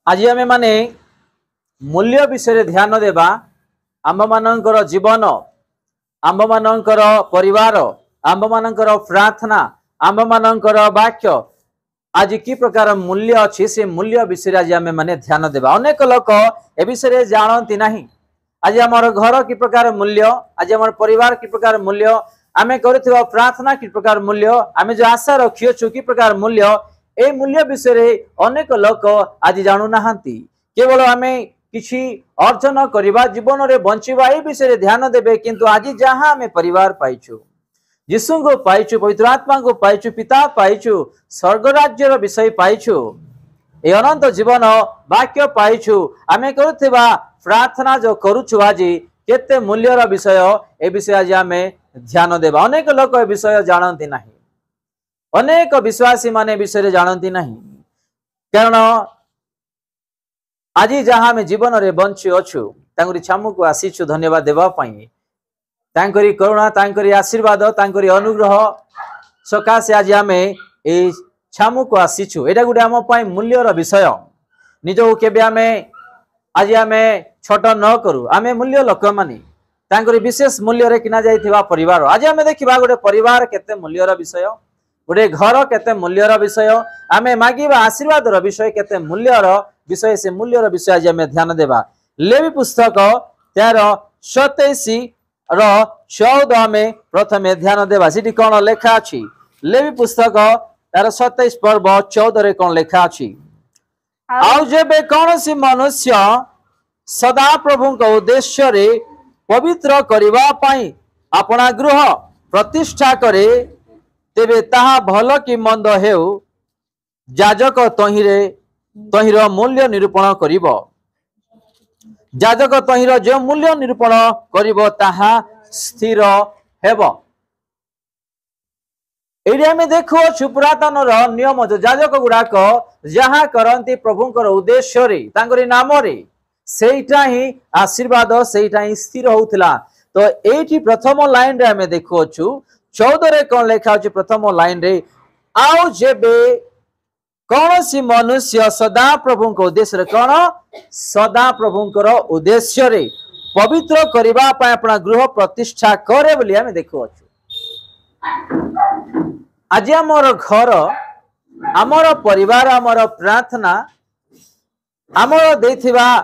आज आमे माने मूल्य विषय ध्यान देबा। आम मानकर जीवन, आम मानकर परिवार, आम मानकर प्रार्थना, आम मानकर वाक्य आज की प्रकार मूल्य अच्छी से मूल्य विषय आज आमे माने ध्यान देबा। अनेक लोक ए विषय जानती नहीं। आज आमर घर की प्रकार मूल्य, आज आम परिवार की प्रकार मूल्य, आमे करुवा प्रार्थना की प्रकार मूल्य, आमे जो आशा रखिछु की प्रकार मूल्य, ए मूल्य विषय अनेक लोक आज जानू नाहंती। केवल आमे किछि अर्जन करिबा, जीवन रे बंचिबा ए विषय ध्यान देबे। किंतु आज जहां आमे परिवार पाइछु, यीशु को पाइछु, पवित्र आत्मा को पाइछु, पिता पाइछु, स्वर्ग राज्यर विषय पाइछु, ए अनंत जीवन वाक्य पाइछु, आमे करुवा प्रार्थना जो करुछु आज केते मूल्यर विषय ए विषय आज आमे ध्यान देबा। अनेक लोक ए विषय जानती नहीं, अनेक विश्वासी माने विषय जानती नहीं। कारण आज जहाँ आम जीवन रे बंची अच्छु तांकरी छामु को आसीछु धन्यवाद देवा पाई। तांकरी करुणा, तांकरी आशीर्वाद, तांकरी अनुग्रह सकाशे आज आम ए छामु को आसीछु। एटा गुटे आम पाई मूल्यर विषय। निजो केबे आम आज आम छोट न करू, आम मूल्य लोक मानी तांकरी विशेष मूल्य रे किना जाइथिबा परिवार। आज आम देखिबा गुटे परिवार केते मूल्यर विषय, गोटे घर केते मूल्यर विषय, आमे मागिबा आशीर्वाद विषय केते मूल्यर विषय, से मूल्यर विषय आज आमे ध्यान देबा। लेवी पुस्तक 13:27-14 आमे प्रथमे ध्यान देबा। सिटी कोन लेखा अछि? लेवी पुस्तक 13:27-14 रे कोन लेखा अछि? आउ जेबे कोनसी मनुष्य सदा प्रभु को उद्देश्य रे पवित्र करिबा पई अपना गृह प्रतिष्ठा करे, तेबे ताहा भल कि मंद हेउ, याजक तहिर मूल्य निरूपण करिब। याजक तहिर जो मूल्य निरूपण करिब ताहा स्थिर हेब। एडी आमे देखु पुरातन नियम जो याजक गुड़ाक जहाँ करती प्रभुंकर उद्देश्य रे तांकरी नाम रे, सेटा ही आशीर्वाद, सेटा ही स्थिर होउथिला। तो एठी प्रथम लाइन रे आमे देखु 14 रे कोन लेखा अछि? प्रथम लाइन रे, आउ जेबे कौनसी मनुष्य सदा प्रभु को उद्देश्य रे, कौन सदा प्रभुंकर उद्देश्य रे पवित्र करिबा पय अपना गृह प्रतिष्ठा करे बोली आमे देखु अछि। आज हमर घर, हमर परिवार, हमर प्रार्थना, हमर देथिबा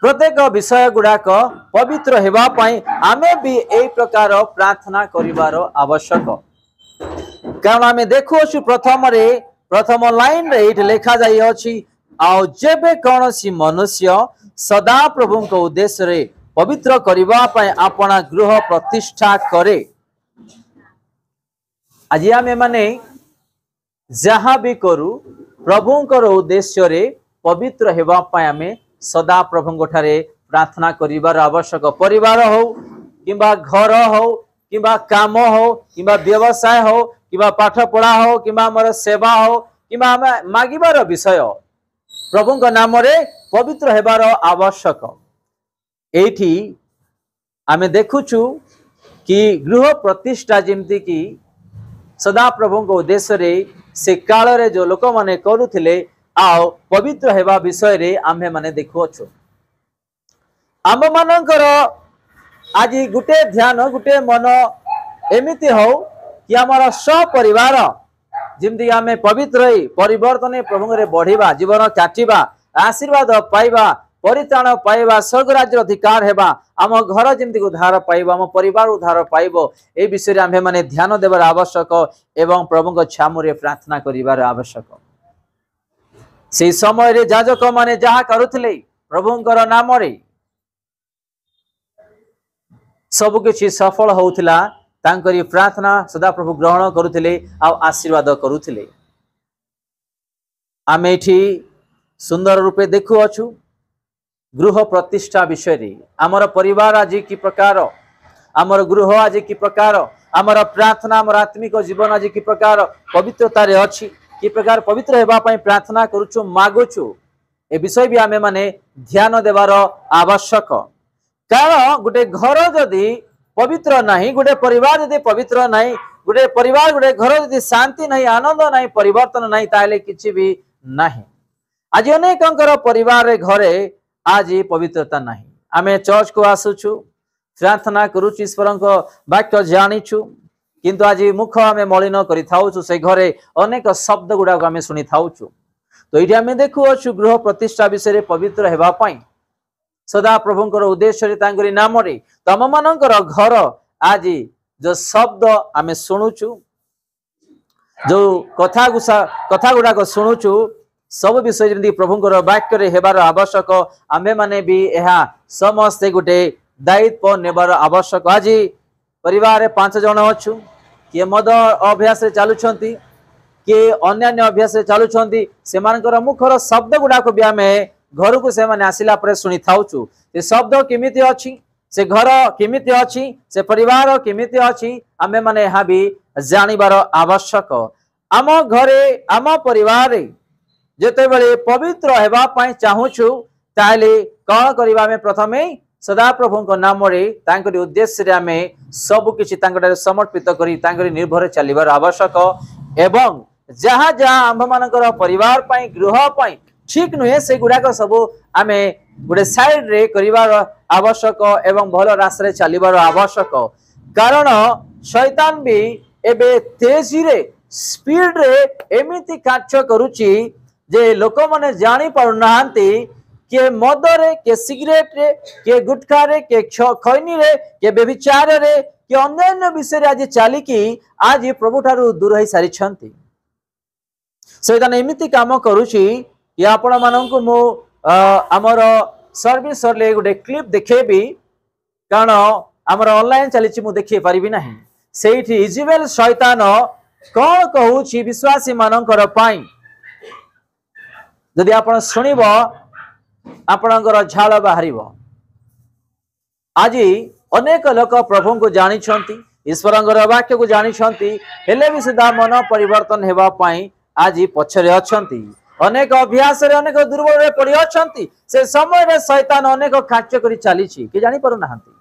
प्रत्येक विषय गुड़ाक पवित्र हेबा पई आमे भी ए प्रकार प्रार्थना करिवार आवश्यक। कारण आमे देखु प्रथम लाइन रे एठ लेखा जाई अछि, आउ जेबे कोनसी मनुष्य सदा प्रभु को उद्देश्य रे पवित्र करिबा पई अपना गृह प्रतिष्ठा करे। आज आमे माने जहाँ भी करू प्रभुंकर उद्देश्य रे पवित्र हेबा पई आमे सदा प्रभु ठारे प्रार्थना करिवार आवश्यक। परिवार हो किंबा घर हो किंबा काम हो किंबा व्यवसाय हो किंबा पाठ पढ़ा हो किंबा हमर सेवा हो किंबा हम मागिबार विषय प्रभु को नाम रे पवित्र हेबार आवश्यक। एठी आमे देखुछु कि गृह प्रतिष्ठा जेमती कि सदा प्रभु को उद्देश्य रे से काल रे जो लोक माने करूथिले, आओ पवित्र हेबा विषय रे आम्हे माने देखुछु। आम मानकर आज गुटे ध्यान, गुटे मन एमिति हो कि आमर सपरिवार जिमती आमे पवित्र परिवर्तन प्रभु रे बढ़िबा, जीवन काटिबा, आशीर्वाद पाइबा, परित्राण पाइबा, स्वर्ग राज्य अधिकार हेबा, आम घर जिमती उद्धार पाइबा, आम परिवार उद्धार पाइबो, ए विषय आम्हे माने ध्यान देबार आवश्यक एवं प्रभु को छामु रे प्रार्थना करिबार आवश्यक। से समय रे याजक माने जहाँ करुथिले प्रभुंकर नाम रे सब किछि सफल होउथिला। तांकरी प्रार्थना सदा प्रभु ग्रहण करुथिले आ आशीर्वाद करुथिले। आमे एठी सुंदर रूपे देखु अछु गृह प्रतिष्ठा विषय रे। आमर परिवार आज की प्रकार, आमर गृह आज की प्रकार, आमर प्रार्थना, आमर आत्मिक जीवन आज की प्रकार पवित्रता रे अछि, कि प्रकार पवित्र हेबा पई प्रार्थना करूछु, मागुछु, ए विषय भी आमे माने ध्यान देवार आवश्यक। कारण गुटे घर जदि पवित्र नहीं, गोटे परिवार यदि पवित्र नहीं, गोटे परिवार गोटे घर यदि शांति नहीं, आनंद नहीं, परिवर्तन नहीं, ताले किछि भी नहीं। आज अनेकंकर परिवार रे घरे आज पवित्रता नहीं। आमे चर्च को आसुछु, प्रार्थना करूछु, ईश्वर वाक्य जानिछु, किंतु आज मुख आम मलिन कर से घरे अनेक शब्द गुड़ाक आम शुणी था। तो ये आम देखुअछु गृह प्रतिष्ठा विषय पवित्र होगापाई सदा प्रभुंकर उद्देश्य नाम तम मानकर घर आज जो शब्द आम शुणुचु, जो कथा गुड़ाक शुणुचु, सब विषय जमी प्रभुंकर वाक्य हेबार आवश्यक। आमे माने भी यह समस्ते गोटे दायित्व नेबार आवश्यक। आज परिवार 5 जन अच्छु, किए मद अभ्यास चलुंट, किए अन्य अभ्यास चलुंट, से मुखर शब्द गुड़ाक भी आम घर को से आसला शुणी था। शब्द किमिति अच्छी, से घर किमिति अच्छी, से परिवार किमिति अच्छी, आमे माने यह भी जानिबार आवश्यक। आम घरे आम परिवार जिते बड़े पवित्र होगापाई चाहूँ ताले कौन करवा, प्रथमे सदा प्रभु नाम उद्देश्य आम सबकि समर्पित कर निर्भर चलिबार आवश्यक। एवं जहाँ जहाँ आम मानकर परिवार पाई गृह पाई ठीक नुहे से गुड़ाक सब आम गोटे साइड रे करिवार आवश्यक एवं भल रास्ते चलिबार आवश्यक। कारण शैतान भी एबे तेजी रे स्पीड रे एमिति कार्य करुची जे लोक माने जानी पारुनाहांती के मद रे, के सिगरेट रे, के गुटखा रे, के खैनी रे, के व्यभिचार रे, के अन्य विषय आज चलिकी आज प्रभु ठारू दूर हो सारी छंती। शैतान एमिति काम करुची कि आपण माननकु मो हमर सर्विस ले गोटे क्लिप देखेबी, कारण हमर ऑनलाइन चलीची मु देखि परिबी नाही। सेठी इजिबेल शैतान कोन कहूची विश्वासी माननकर पाई, जदि आपण सुनिब आपणकर झाल बाहर। आज अनेक लोक प्रभु को जानी, ईश्वर वाक्य को जानी, हेले भी सुधा मन परिवर्तन हेबा पाई आज पछरे अछंती। अनेक अभ्यास रे अनेक दुर्बल रे पड़ी अछंती। से समय रे शैतान अनेक कार्य करी चली कि जानी पारु नाहंती।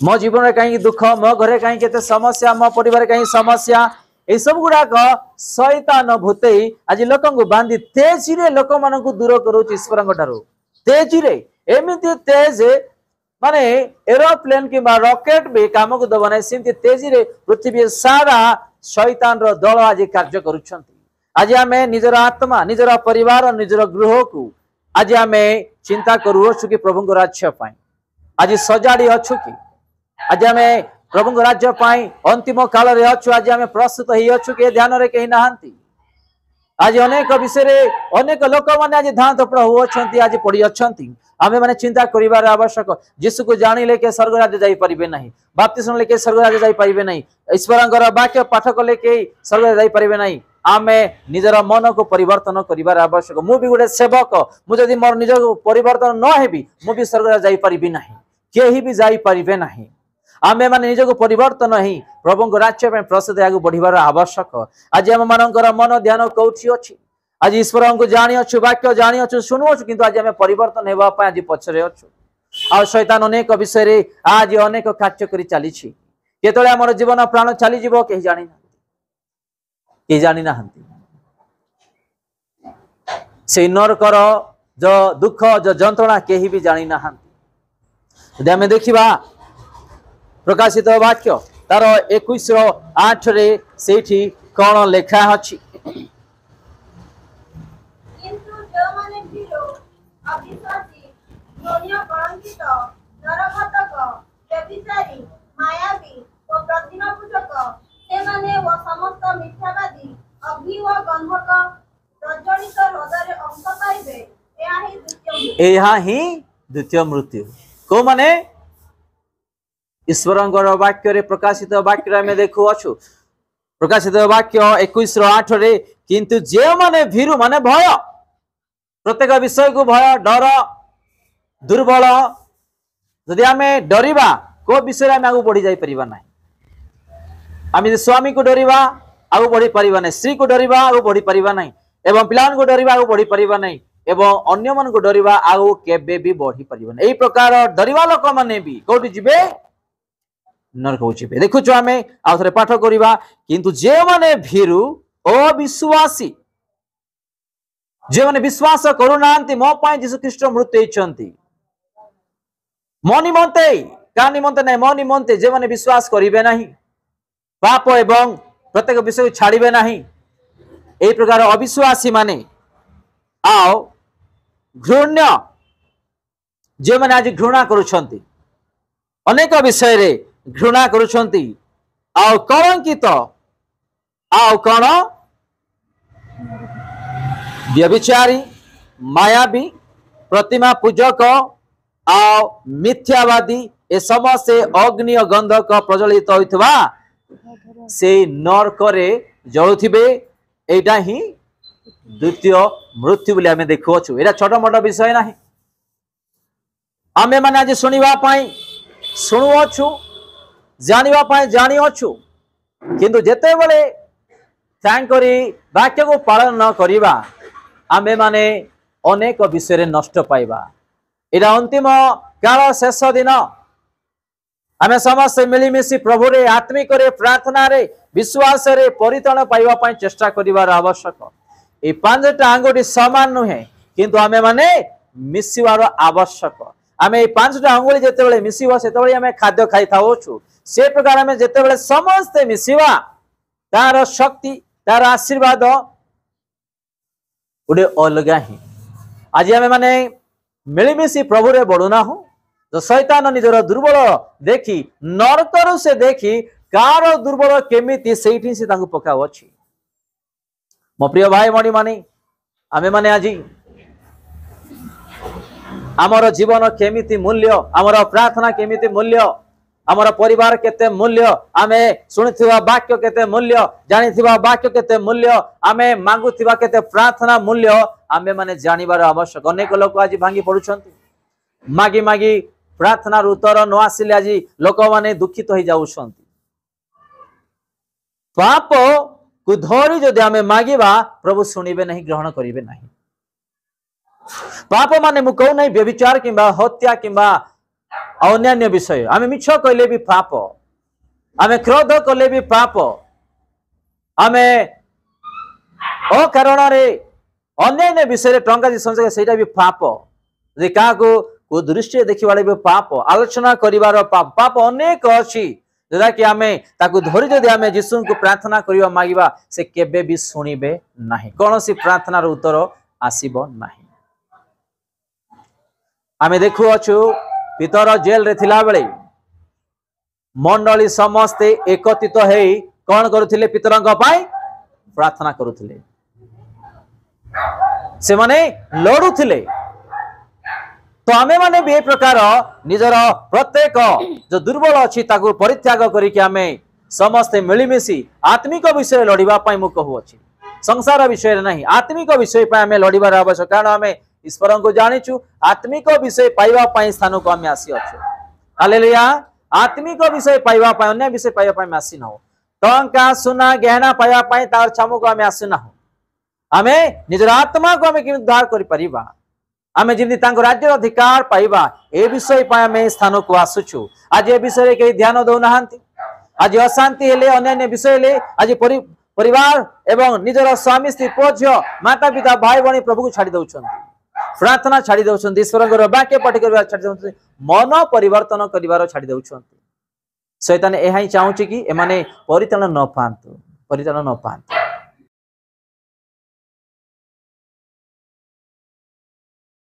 मो जीवन रे कहीं दुख, मो घरे कहीं केते समस्या, मो परिवार कहीं समस्या, ये सब गुड़ाक शैतान भूतई आज लोक बांधी तेजी रे लोक मान दूर करोच ईश्वर ठारू। तेजी रे एमती तेज माने एरोप्लेन कि रॉकेट भी काम को दब ना, सेमती तेजी रे पृथ्वी सारा शैतान रो दल आज कार्य करुछंती। आज आम निजर आत्मा, निजर परिवार, निजर गृह को आज आम चिंता करूछु कि प्रभु राज्य पाई आज सजाड़ी अच्छु कि आज आम प्रभु राज्य पाई अंतिम काल रे अच्छु। आज आम प्रस्तुत ही अच्छु कि ध्यान रे कहीं नहांती। आज अनेक विषय रे अनेक लोक माने आज ध्यान तो प्रभु अच्छंती, आज पड़ी अच्छंती। आमे माने चिंता करिवार आवश्यक। यीशु को जानिले के स्वर्ग राज्य जाई परिबे नाही, बपतिस्मा लेके स्वर्ग राज्य जाई परिबे नाही, ईश्वरंकर वाक्य पाठ कले के स्वर्ग राज्य जाई परिबे नाही। आमे निजर मन को परिवर्तन करिवार आवश्यक। मु भी गोटे सेवक, मु जदि मोर निज परिवर्तन न हेबी मु भी स्वर्ग राज्य जाई परिबे नाही, केही भी जाई परिबे नाही। आमे माने निज को परिवर्तन ही प्रभु राज्य में प्रसिद्ध आगु बढ़िबार आवश्यक। आज आम मानकर मन ध्यान कौठी अछि। आज ईश्वर को जानी अच्छु, वाक्य जानी अच्छु, शुणुअछु, किंतु आज आम परिवर्तन हेबा पय आज पछरे अच्छु। आ शैतान अनेक विषय रे आज अनेक कार्य करी चली छी। केतळे हमर जीवन प्राण चली जीवो केही जानि ना, केही जानि नाहंती। से नरकर जो दुख जो जंत्रणा केही भी जानि नाहंती। यदि आम देखिबा प्रकाशित वाक्य तार 21:8 रे सेठी कोन लेखा अछि। किंतु जो माने भीरो अविश्वासी, घृण्य, कलंकित, नरघातक, व्यभिचारी, मायावी और प्रतिमापूजक, से माने वो समस्त मिथ्यावादी अग्नि व गंधक प्रज्वलित हृदय अंश पाइबे। एहा ही द्वितीय मृत्यु। को माने ईश्वरंकर वाक्य रे प्रकाशित वाक्य में देखु अच्छु। प्रकाशित वाक्य 21:8 रे किंतु जे माने भीरु माने भय, प्रत्येक विषय को भय, डर, दुर्बल, यदि आमे डरिबा को विषय आमे आगु बढ़ी जाई परिबा नाही। आमे स्वामी को डरिबा आगु बढ़ी परिबा नाही, स्त्री को डरिबा आगु बढ़ी परिबा नाही, एवं पिलान को डरिबा आगु बढ़ी परिबा नाही, एवं अन्य मन को डरिबा आगु केबे भी बढ़ी परिबा नाही। एई प्रकार डरिबा लोक माने भी कोठी जिबे नरक होचिबे। देखुछु आमे आ थरे पाठ करिबा। किंतु जे माने भीरु अविश्वासी जे माने विश्वास करूनांती मो पाई यीशु ख्रीष्ट मृत्यु होइछंती मो निमंते का निमंते नहीं मो निमंते जे माने विश्वास करिवे नहीं पाप एवं प्रत्येक विषय छाड़िबे नहीं ए प्रकार अविश्वासी माने आओ घृण्य जे माने आज घृणा करूछंती अनेक विषय रे घृणा करूछंती आओ कलंकित आओ कौन व्यभिचारी मायावी प्रतिमा पूजक आओ मिथ्यावादी ए समस्त अग्नि गंधक प्रज्वलित होइथवा से नरक रे जळुथिबे एटा ही द्वितीय मृत्यु बोली आमे देखुछु एटा छोट मोट विषय नाही आमे माने आज सुनिबा पाई सुनुछु जानिबा पाई जानिछु किंतु जेते बेले तांकरी वाक्य को पालन न करिबा आमे माने अनेक विषय रे नष्ट पाइबा एटा अंतिम काल शेष दिन आमे समस्त मिलिमिशि प्रभु रे आत्मिक रे प्रार्थना रे विश्वास रे परित्राण पाइबा पाई चेष्टा करिवार आवश्यक ए पांचटा आंगुठी समान नुहे किंतु आमे माने मिसिवार आवश्यक आमे ए पांचटा आंगुली जेते बेले मिसिबो सेते बेले आमे खाद्य खाइ थाउछु से प्रकार आमे जेते बेले समस्त मिसिबा तार शक्ति तार आशीर्वाद उडे अलगा ही आज आमे माने मिलिमिशि प्रभु रे बडुना हो जो शैतान निजर दुर्बल देखी नरकरु से देखी कार दुर्बल केमिति सेठी से तांको पकाव अछि मो प्रिय भाई मणि माने आमे माने आजी आमर जीवन केमिति मूल्य आमर प्रार्थना केमिति मूल्य आमर परिवार केते मूल्य आमे सुनिथिबा वाक्य केते मूल्य जानिथिबा वाक्य केते मूल्य आमे मांगुथिबा केते प्रार्थना मूल्य आमे माने जानिबार आवश्यक अनेक लोक आज भांगी पडुछंती मागी मागी प्रार्थना उत्तर न आसिले आज लोक माने दुखित हो जाउछंती पाप को धरी जदि आमे मागिबा प्रभु सुनिबे नहीं ग्रहण करिवे नहीं पाप माने मु कहू नहीं व्यभिचार किंबा हत्या किंबा अन्यान्य विषय आमे मिछ कहले भी पाप आमे क्रोध कले भी पाप आमे अकारण रे अन्यान्य विषय टंका संचय सेटा भी पाप जे का को दृष्टि देखिबाले भी पाप आलोचना करिवार पाप पाप अनेक अछि जदा कि आमे ताकू धरि जदि आमे यीशु को प्रार्थना करिवा मागिबा से केबे भी सुनिबे नाही कोनोसी प्रार्थनार उत्तर आसीबो नाही आमे देखु अछु पितर जेल रे थिला बेले मंडली समस्ते एकत्रित हेई कोन करुथिले पितरंग पाई प्रार्थना करुथिले से माने लड़ुथिले तो आमे माने भी ए प्रकार निजर प्रत्येक जो दुर्बल अछि ताकू परित्याग करी कि आमे समस्त मिलिमिशि आत्मिक विषय लड़िबा पाई मु कहू अछि संसार विषय नहीं आत्मिक विषय पाई आमे लड़िबार आवश्यक कारण आमे ईश्वर को जानिचु आत्मिक विषय पाइबा पाई स्थान को आमे आसी अछु हालेलुया आत्मिक विषय पाइबा पाई अन्य विषय पाइबा पाई आमे आसी न हो टंका सोना गहना पाइबा पाई तार छामु को आमे आसी न हो आमे निजर आत्मा को आमे कि उद्धार करि परिबा आमे जिंदी तांको राज्य अधिकार पाइबा ए विषय पाई आमे स्थान को आसुछु आज ए विषय के ध्यान दउ नाहंती आज अशांति हेले अन्य विषय ले आज परिवार एवं निजर स्वामी स्त्री पुओ माता पिता भाई भणी प्रभु को छाड़ी दउछंती प्रार्थना छाड़ी दउछंती ईश्वर वाक्य पाठ करबा छाड़ी दउछंती मन परिवर्तन करिवार छाड़ी दउछंती शैतान एहाई चाहूची कि एमाने परित्राण न पांतु